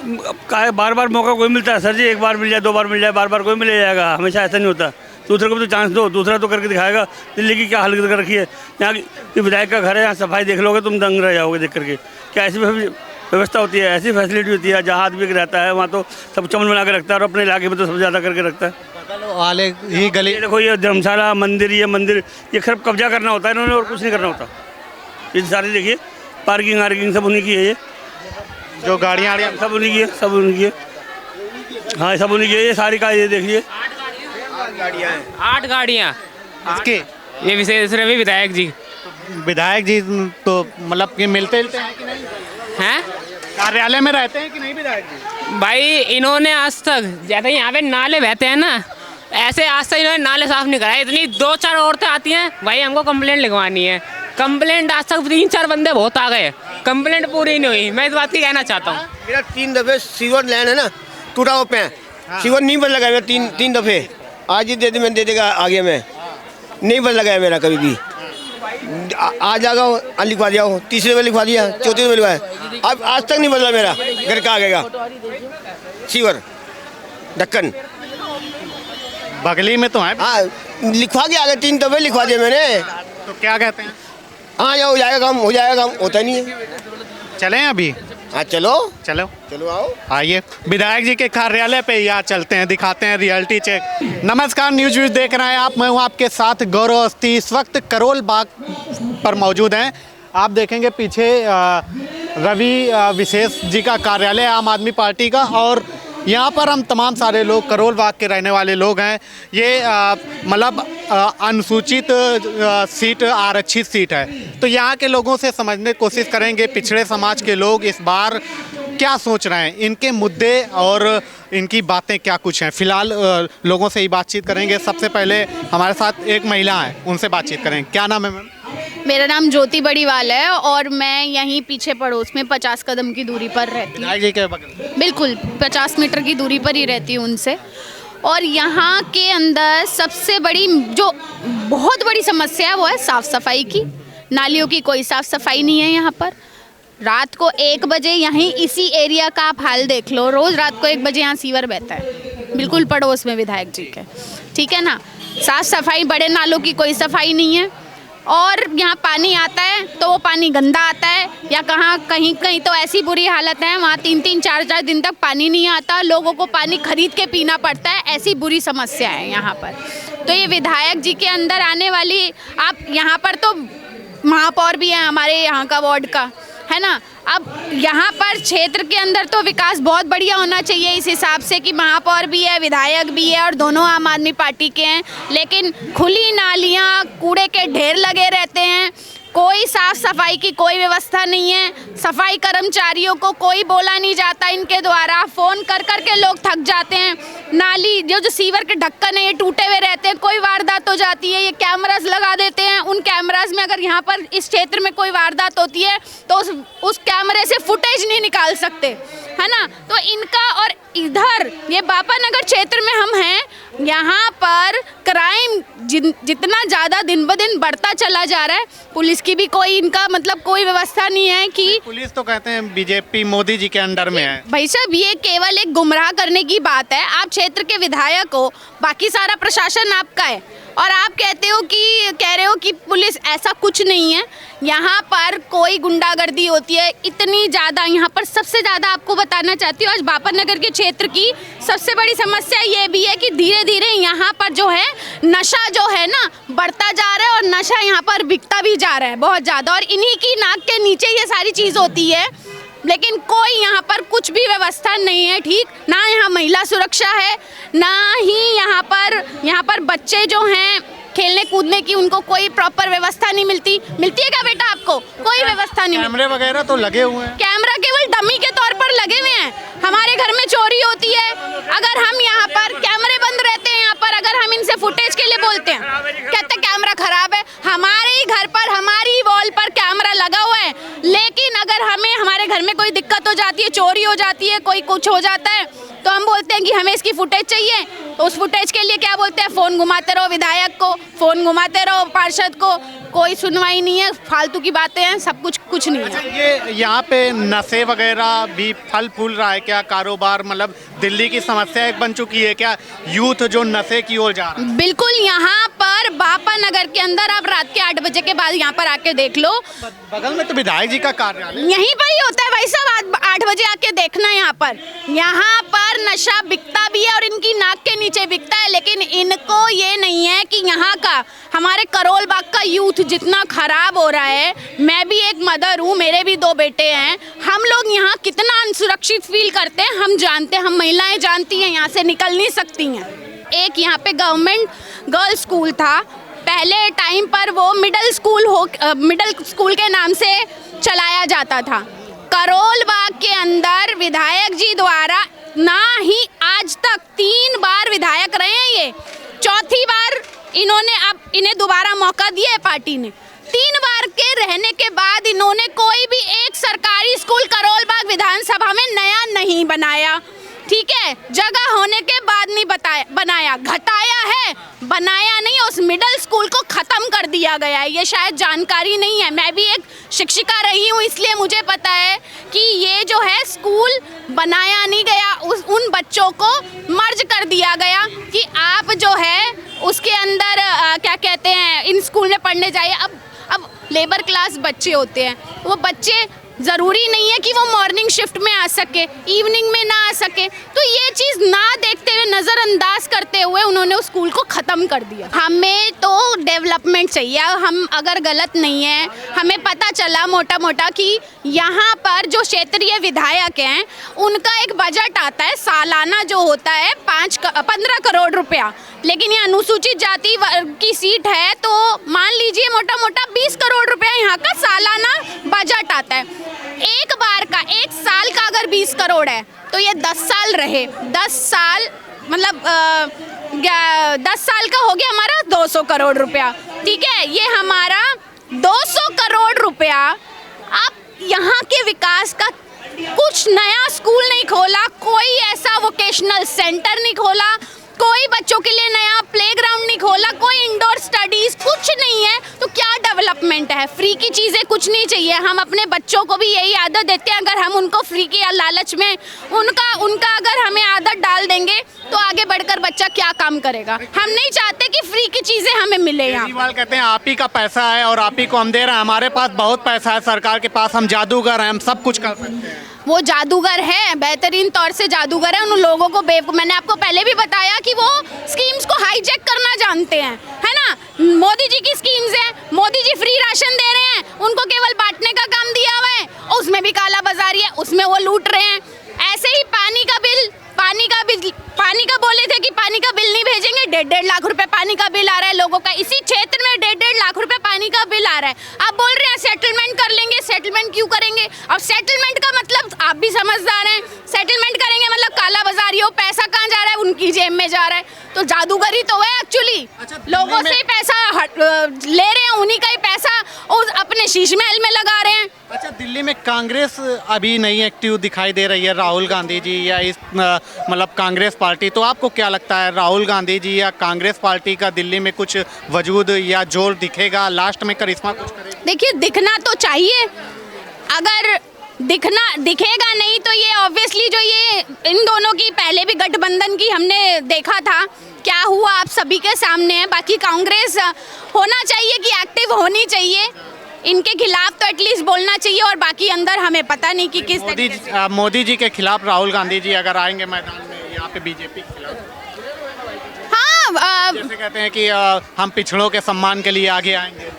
बार बार मौका कोई मिलता है सर जी, एक बार मिल जाए, 2 बार मिल जाए, बार बार कोई मिल जाएगा, हमेशा ऐसा नहीं होता। दूसरे को भी तो चांस दो, दूसरा तो करके दिखाएगा। दिल्ली की क्या हालत कर रखी है, यहाँ की विधायक का घर है, यहाँ सफाई देख लोगे तुम दंग रह जाओगे देख करके। क्या ऐसी व्यवस्था होती है, ऐसी फैसिलिटी होती है, जहाँ आदमी रहता है वहाँ तो सब चमन बना के रखता है और अपने इलाके में तो सबसे ज़्यादा करके रखता है। वाले ही गली देखो ये धर्मशाला मंदिर, ये सिर्फ कब्जा करना होता है इन्होंने और कुछ नहीं करना होता। ये सारी देखिए पार्किंग वार्किंग सब उन्हीं की है, ये जो गाड़ियाँ सब उन्हीं की है, सब उन्हीं की है। हाँ सब उन्हीं की है, ये सारी का ये देखिए 8 गाड़ियाँ इसके ये विशेष रवि विधायक जी विधायक जी तो मतलब कि मिलते हैं कि नहीं, हैं। कार्यालय में रहते हैं कि नहीं विधायक जी? भाई इन्होंने आज तक जैसे यहाँ पे नाले बहते हैं ना, ऐसे आज तक इन्होंने नाले साफ नहीं कराए। इतनी 2-4 औरतें आती हैं, भाई हमको कंप्लेंट लिखवानी है, कंप्लेंट आज तक 3-4 बंदे बहुत आ गए, कंप्लेंट पूरी नहीं हुई। मैं इस बात की कहना चाहता हूँ। मेरा 3 दफे सीवर लाइन है ना टूटा हुआ पे, सीवर नहीं बदल लगा मेरा 3 दफे। आज ही दे दी, मैंने दे देगा आगे में, नहीं बदल लगा मेरा कभी भी। आज आ गया लिखवा दिया, तीसरे में लिखवा दिया, चौथे में लिखवाया, अब आज तक नहीं बदला मेरा घर का आगे का सीवर ढक्कन। बगली में तो है। हाँ लिखवा के आ गए, 3 दफे लिखवा दिया मैंने। तो क्या कहते हैं? हाँ या हो जाएगा काम, हो जाएगा काम, होता नहीं है। चलें अभी? हाँ चलो चलो चलो आओ। आइए विधायक जी के कार्यालय पे यहाँ चलते हैं, दिखाते हैं रियलिटी चेक। नमस्कार, न्यूज व्यूज देख रहे हैं आप, मैं हूँ आपके साथ गौरव अवस्थी। इस वक्त करोल बाग पर मौजूद हैं। आप देखेंगे पीछे रवि विशेष जी का कार्यालय आम आदमी पार्टी का, और यहाँ पर हम तमाम सारे लोग करोल बाग के रहने वाले लोग हैं। ये मतलब अनुसूचित सीट, आरक्षित सीट है, तो यहाँ के लोगों से समझने की कोशिश करेंगे पिछड़े समाज के लोग इस बार क्या सोच रहे हैं, इनके मुद्दे और इनकी बातें क्या कुछ हैं। फिलहाल लोगों से ही बातचीत करेंगे। सबसे पहले हमारे साथ एक महिला है, उनसे बातचीत करेंगे। क्या नाम है मैम? मेरा नाम ज्योति बड़ीवाल है और मैं यहीं पीछे पड़ोस में 50 कदम की दूरी पर रहती हूँ। विधायक जी के बगल? बिल्कुल 50 मीटर की दूरी पर ही रहती हूँ उनसे। और यहाँ के अंदर सबसे बड़ी जो बहुत बड़ी समस्या है वो है साफ़ सफाई की। नालियों की कोई साफ़ सफाई नहीं है यहाँ पर। रात को 1 बजे यहीं इसी एरिया का आप हाल देख लो, रोज़ रात को 1 बजे यहाँ सीवर बहता है, बिल्कुल पड़ोस में विधायक जी के, ठीक है ना। साफ़ सफाई, बड़े नालों की कोई सफाई नहीं है। और यहाँ पानी आता है तो वो पानी गंदा आता है, या कहीं कहीं तो ऐसी बुरी हालत है वहाँ 3-3, 4-4 दिन तक पानी नहीं आता, लोगों को पानी खरीद के पीना पड़ता है। ऐसी बुरी समस्या है यहाँ पर। तो ये विधायक जी के अंदर आने वाली, आप यहाँ पर तो महापौर भी हैं हमारे यहाँ का वार्ड का, है ना। अब यहाँ पर क्षेत्र के अंदर तो विकास बहुत बढ़िया होना चाहिए इस हिसाब से कि महापौर भी है, विधायक भी है और दोनों आम आदमी पार्टी के हैं, लेकिन खुली नालियाँ, कूड़े के ढेर लगे रहते हैं, कोई साफ सफाई की कोई व्यवस्था नहीं है। सफाई कर्मचारियों को कोई बोला नहीं जाता इनके द्वारा, फ़ोन कर कर के लोग थक जाते हैं। नाली जो सीवर के ढक्कन है ये टूटे हुए रहते हैं, कोई वारदात हो जाती है, ये कैमरास लगा देते हैं। उन कैमरास में अगर यहाँ पर इस क्षेत्र में कोई वारदात होती है तो उस कैमरे से फुटेज नहीं निकाल सकते, है ना। तो इनका, और इधर ये बापा नगर क्षेत्र में हम हैं, यहाँ पर क्राइम जितना ज़्यादा दिन ब दिन बढ़ता चला जा रहा है, पुलिस की भी कोई इनका मतलब कोई व्यवस्था नहीं है कि पुलिस तो कहते हैं बीजेपी मोदी जी के अंडर में है। भाई साहब ये केवल एक गुमराह करने की बात है। आप क्षेत्र के विधायक हो, बाकी सारा प्रशासन आपका है, और आप कह रहे हो कि पुलिस, ऐसा कुछ नहीं है। यहाँ पर कोई गुंडागर्दी होती है इतनी ज़्यादा। यहाँ पर सबसे ज़्यादा आपको बताना चाहती हूँ, आज बापा नगर के क्षेत्र की सबसे बड़ी समस्या ये भी है कि धीरे धीरे यहाँ पर जो है नशा जो है ना बढ़ता जा रहा है, और नशा यहाँ पर बिकता भी जा रहा है बहुत ज़्यादा, और इन्हीं की नाक के नीचे ये सारी चीज़ होती है। लेकिन कोई यहाँ पर कुछ भी व्यवस्था नहीं है, ठीक ना। यहाँ महिला सुरक्षा है, ना ही यहाँ पर बच्चे जो हैं खेलने कूदने की, उनको कोई प्रॉपर व्यवस्था नहीं मिलती है क्या बेटा आपको? कोई व्यवस्था नहीं। कैमरे वगैरह तो लगे हुए हैं, कैमरा केवल डमी के तौर पर लगे हुए हैं। हमारे घर में चोरी होती है, अगर हम यहाँ पर कैमरे बंद रहते हैं, यहाँ पर अगर हम इनसे फुटेज के लिए बोलते हैं, कहते कैमरा खराब है। हमारे ही घर पर, हमारी वॉल पर कैमरा लगा हुआ है, लेकिन अगर हमारे घर में कोई दिक्कत हो जाती है, चोरी हो जाती है, कोई कुछ हो जाता है, तो हम बोलते हैं कि हमें इसकी फुटेज चाहिए। उस फुटेज के लिए क्या बोलते हैं, फ़ोन घुमाते रहो विधायक को, फ़ोन घुमाते रहो पार्षद को, कोई सुनवाई नहीं है, फालतू की बातें हैं, सब कुछ नहीं है। ये यहाँ पे नशे वगैरह भी फल फूल रहा है क्या? कारोबार मतलब दिल्ली की समस्या एक बन चुकी है क्या, यूथ जो नशे की ओर जा रहा है? बिल्कुल, यहाँ पर बापा नगर के अंदर आप रात के 8 बजे के बाद यहाँ पर आके देख लो, बगल में तो विधायक जी का कार्यालय, यहीं पर ही होता है भाई साहब। 8 बजे आके देखना यहाँ पर नशा बिकता भी है और इनकी नाक के नीचे बिकता है, लेकिन इनको ये नहीं है कि यहाँ का हमारे करोल बाग का यूथ जितना खराब हो रहा है। मैं भी एक मदर हूँ, मेरे भी 2 बेटे हैं, हम लोग यहाँ कितना अनसुरक्षित फील करते हैं हम जानते हैं, हम महिलाएं जानती हैं, यहाँ से निकल नहीं सकती हैं। एक यहाँ पे गवर्नमेंट गर्ल्स स्कूल था, पहले टाइम पर वो मिडिल स्कूल के नाम से चलाया जाता था। करोल बाग के अंदर विधायक जी द्वारा ना ही आज तक 3 बार विधायक रहे हैं, ये 4थी बार इन्हें दोबारा मौका दिया है पार्टी ने। 3 बार के रहने के बाद इन्होंने कोई भी एक सरकारी स्कूल करोल बाग विधानसभा में नया नहीं बनाया, ठीक है, जगह होने के बाद नहीं बनाया, घटाया है, बनाया नहीं। उस मिडिल स्कूल को ख़त्म कर दिया गया है, ये शायद जानकारी नहीं है। मैं भी एक शिक्षिका रही हूँ, इसलिए मुझे पता है कि ये जो है स्कूल बनाया नहीं गया, उन बच्चों को मर्ज कर दिया गया कि आप जो है उसके अंदर क्या कहते हैं, इन स्कूल में पढ़ने जाइए। अब लेबर क्लास बच्चे होते हैं, वो बच्चे ज़रूरी नहीं है कि वो मॉर्निंग शिफ्ट में आ सके, इवनिंग में ना आ सके, तो ये चीज़ ना देखते हुए, नज़रअंदाज करते हुए उन्होंने उस स्कूल को ख़त्म कर दिया। हमें तो डेवलपमेंट चाहिए, हम अगर गलत नहीं है, हमें पता चला मोटा मोटा कि यहाँ पर जो क्षेत्रीय विधायक हैं उनका एक बजट आता है सालाना जो होता है 15 करोड़ रुपया, लेकिन ये अनुसूचित जाति वर्ग की सीट है तो मान लीजिए मोटा मोटा 20 करोड़ रुपया यहाँ का सालाना बजट आता है। एक बार का, एक साल का अगर 20 करोड़ है तो ये 10 साल रहे, 10 साल मतलब 10 साल का हो गया हमारा 200 करोड़ रुपया, ठीक है। ये हमारा 200 करोड़ रुपया आप यहाँ के विकास का कुछ नया स्कूल नहीं खोला, कोई ऐसा वोकेशनल सेंटर नहीं खोला, कोई बच्चों के लिए नया प्लेग्राउंड नहीं खोला, कोई इंडोर स्टडीज कुछ नहीं है, तो क्या डेवलपमेंट है? फ्री की चीज़ें कुछ नहीं चाहिए। हम अपने बच्चों को भी यही आदत देते हैं, अगर हम उनको फ्री की लालच में उनका अगर हमें आदत डाल देंगे तो आगे बढ़कर बच्चा क्या काम करेगा। हम नहीं चाहते कि फ्री की चीज़ें हमें मिले। केजरीवाल कहते हैं आप ही का पैसा है और आप ही को हम दे रहे हैं, हमारे पास बहुत पैसा है, सरकार के पास हम जादूगर हैं, हम सब कुछ कर सकते हैं। वो जादूगर है, बेहतरीन तौर से जादूगर है, उन लोगों को मैंने आपको पहले भी बताया कि वो स्कीम्स को हाईजैक करना जानते हैं, है ना। मोदी जी की स्कीम्स हैं, मोदी जी फ्री राशन दे रहे हैं, उनको केवल बांटने का काम दिया हुआ है, उसमें भी काला बाजारी है, उसमें वो लूट रहे हैं। ऐसे ही पानी का बोले थे कि पानी का बिल नहीं भेजेंगे, 1.5 लाख रुपए पानी का बिल आ रहा है लोगों का, इसी क्षेत्र में 1.5 लाख रुपए पानी का बिल आ रहा है। आप बोल रहे हैं सेटलमेंट कर लेंगे, सेटलमेंट क्यों करेंगे? अब सेटलमेंट का मतलब आप भी समझदार हैं, सेटलमेंट करेंगे मतलब काला बाजारी हो, पैसा कहाँ जा रहा है? उनकी जेब में जा रहा है, तो जादूगरी तो है एक्चुअली। लोगों से ही पैसा ले रहे हैं, उन्हीं का ही पैसा अपने शीश महल में लगा रहे हैं। अच्छा, दिल्ली में कांग्रेस अभी नहीं एक्टिव दिखाई दे रही है, राहुल गांधी जी या इस मतलब कांग्रेस पार्टी, तो आपको क्या लगता है राहुल गांधी जी या कांग्रेस पार्टी का दिल्ली में कुछ वजूद या जोर दिखेगा, लास्ट में करिश्मा कुछ करेगा? देखिए, दिखना तो चाहिए, अगर दिखेगा नहीं तो ये ऑब्वियसली जो ये इन दोनों की पहले भी गठबंधन की हमने देखा था, क्या हुआ आप सभी के सामने है। बाकी कांग्रेस होना चाहिए कि एक्टिव होनी चाहिए, इनके खिलाफ तो एटलीस्ट बोलना चाहिए, और बाकी अंदर हमें पता नहीं कि किस मोदी जी के खिलाफ राहुल गांधी जी अगर आएंगे मैदान में यहाँ पे बीजेपी के खिलाफ, हाँ, जैसे कहते हैं कि हम पिछड़ों के सम्मान के लिए आगे आएंगे,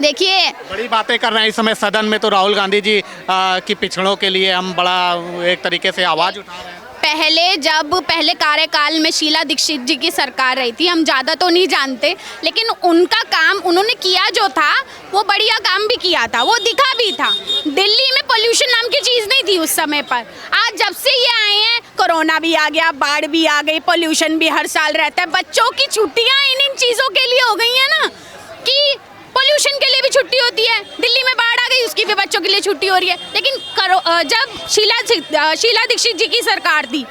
देखिए बड़ी बातें कर रहे हैं इस समय सदन में, तो राहुल गांधी जी की पिछड़ों के लिए हम बड़ा एक तरीके से आवाज उठा रहे हैं। पहले कार्यकाल में शीला दीक्षित जी की सरकार रही थी, हम ज़्यादा तो नहीं जानते, लेकिन उनका काम उन्होंने किया जो था वो बढ़िया काम भी किया था, वो दिखा भी था। दिल्ली में पोल्यूशन नाम की चीज़ नहीं थी उस समय पर। आज जब से ये आए हैं, कोरोना भी आ गया, बाढ़ भी आ गई, पोल्यूशन भी हर साल रहता है, बच्चों की छुट्टियाँ इन चीज़ों के लिए हो गई हैं ना, कि पोल्यूशन के लिए भी छुट्टी होती है, दिल्ली में बाढ़ आ गई उसकी भी बच्चों के लिए छुट्टी हो रही है। लेकिन जब शीला दीक्षित जी की सरकार थी,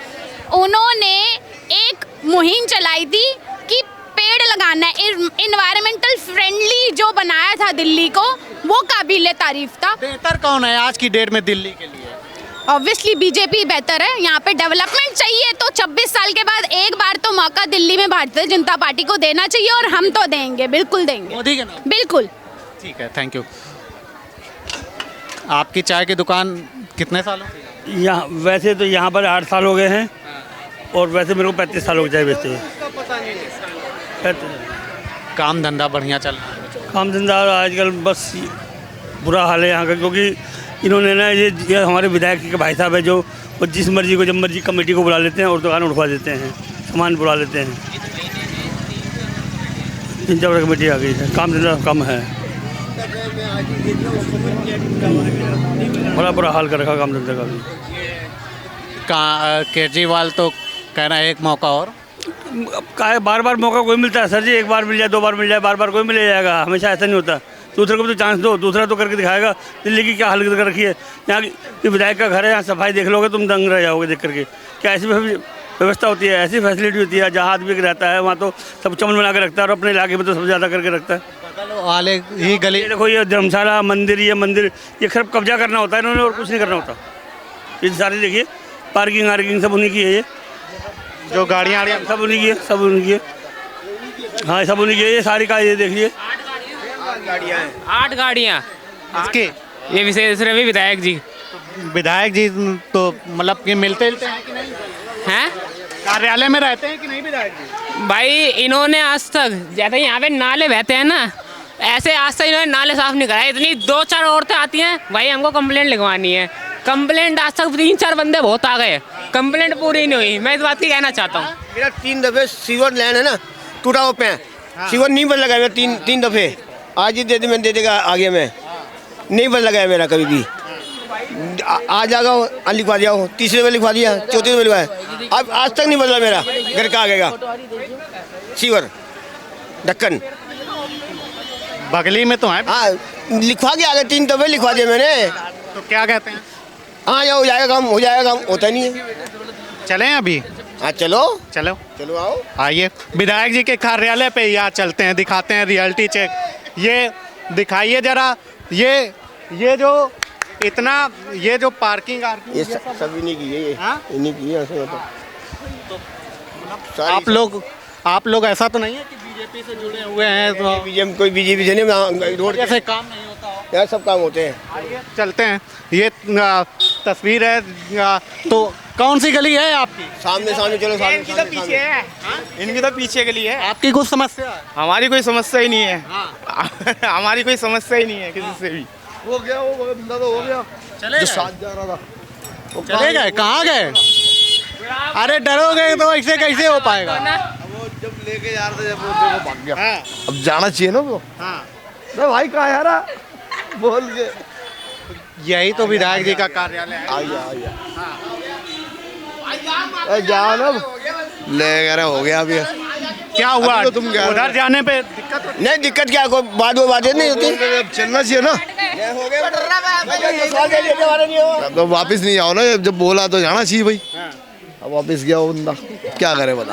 उन्होंने एक मुहिम चलाई थी कि पेड़ लगाना है, इन्वायरमेंटल फ्रेंडली जो बनाया था दिल्ली को, वो काबिले तारीफ था। बेहतर कौन है आज की डेट में दिल्ली के लिए? ऑब्वियसली बीजेपी बेहतर है। यहाँ पे डेवलपमेंट चाहिए तो 26 साल के बाद एक बार तो मौका दिल्ली में भारतीय जनता पार्टी को देना चाहिए, और हम तो देंगे, बिल्कुल देंगे, मोदी के नाम? बिल्कुल। ठीक है, थैंक यू। आपकी चाय की दुकान कितने सालों से? यहाँ वैसे तो यहाँ पर 8 साल हो गए हैं, और वैसे मेरे को 35 साल हो गए चाय बेचते हुए। काम धंधा बढ़िया चल रहा है? काम धंधा आजकल बस बुरा हाल है यहाँ का, क्योंकि इन्होंने ना ये हमारे विधायक के भाई साहब है जो वो जिस मर्जी को जब मर्जी कमेटी को बुला लेते हैं और दुकान उठवा देते हैं, सामान बुला लेते हैं। जब कमेटी आ गई है, काम धंधा कम है, बड़ा बुरा हाल कर रखा काम धंधे का भी। केजरीवाल तो कह रहा है एक मौका और। अब का बार बार मौका कोई मिलता है सर जी, एक बार मिल जाए, 2 बार मिल जाए, बार बार कोई मिल जाएगा, हमेशा ऐसा नहीं होता। दूसरे को भी तो चांस दो, दूसरा तो करके दिखाएगा। दिल्ली की क्या हालत कर रखी है, यहाँ की विधायक का घर है, यहाँ सफाई देख लोगे तुम दंग रह जाओगे देख करके। क्या ऐसी व्यवस्था होती है, ऐसी फैसिलिटी होती है? जहाँ आदमी रहता है वहाँ तो सब चमन बना के रखता है, और अपने इलाके में तो सबसे ज़्यादा करके रखता है। बगल वाले ही गली, ये देखो, ये धर्मशाला मंदिर, ये मंदिर, ये सिर्फ कब्जा करना होता है इन्होंने, और कुछ नहीं करना होता। ये सारी देखिए पार्किंग वार्किंग सब उन्हीं की है, ये जो गाड़ियाँ सब उन्हीं की है, सब उन्हीं की है। हाँ, सब उन्हीं की है, ये सारी का ये देखिए 8 गाड़ियाँ। इसके ये विशेष रवि विधायक जी विधायक जी तो मतलब कि मिलते हैं कि नहीं? हैं कार्यालय में रहते हैं कि नहीं विधायक जी? भाई, इन्होंने आज तक जैसे यहाँ पे नाले बहते हैं ना, ऐसे आज तक इन्होंने नाले साफ नहीं कराए। इतनी 2-4 औरतें आती हैं, भाई हमको कंप्लेंट लिखवानी है। कंप्लेंट आज तक 3-4 बंदे बहुत आ गए, कंप्लेंट पूरी नहीं हुई। मैं इस बात की कहना चाहता हूँ। मेरा 3 दफे सीवर लाइन है ना, टूटा हुआ पे सीवर नहीं बदल लगाया मेरा 3 दफे। आज ही दे दी, मैंने दे देगा आगे में नहीं बदल लगाया मेरा कभी भी। आज आ जाओ लिखवा दिया, 3रे में लिखवा दिया, 4थे में लिखवाया, अब आज तक नहीं बदला मेरा घर का आगे का सीवर ढक्कन। बगली में तो है। हाँ, लिखवा के आगे 3 दफे लिखवा दिया मैंने। तो क्या कहते हैं? हाँ, हो जाएगा काम, हो जाएगा काम, होता नहीं है। चलें अभी? हाँ चलो चलो चलो, आओ आइए विधायक जी के कार्यालय पे यहाँ चलते हैं, दिखाते हैं रियलिटी चेक। ये दिखाइए जरा, ये जो इतना, ये जो पार्किंग ये सब इन्हीं की है, ये हाँ? इन्हीं की है। ऐसे तो आप लोग ऐसा तो नहीं है कि बीजेपी से जुड़े हुए हैं तो बीजेपी, कोई बीजेपी से नहीं, रोड ऐसे काम नहीं होता हो? यार सब काम होते हैं। आइए चलते हैं। ये तस्वीर है, तो कौन सी गली है आपकी? सामने चलो, सामने इनकी तो पीछे है, इनकी तो पीछे गली है। आपकी कुछ समस्या है? हमारी कोई समस्या ही नहीं है। हाँ। हमारी कोई समस्या ही नहीं है किसी से भी। हो गया, वो बंदा तो हो गया चले जो साथ जा रहा था। वो चले गए? कहाँ गए? अरे डरोगे तो ऐसे कैसे हो पाएगा? वो जब लेके जा रहे थे, जब वो भाग गया। हाँ। अब जाना चाहिए ना वो। हाँ। अरे भाई कहाँ यार, बोल के यही तो विधायक जी का कार्यालय है। आइए जाओ ना, ले गया, हो गया अभी। क्या हुआ? अभी तो तुम गए उधर जाने पे दिक्कत होती? नहीं दिक्कत क्या, कोई बातें नहीं होती, चलना चाहिए ना। हो गया, तो वापस नहीं आओ ना, जब बोला तो जाना चाहिए भाई। अब वापस गया वो बंदा, क्या करे बता।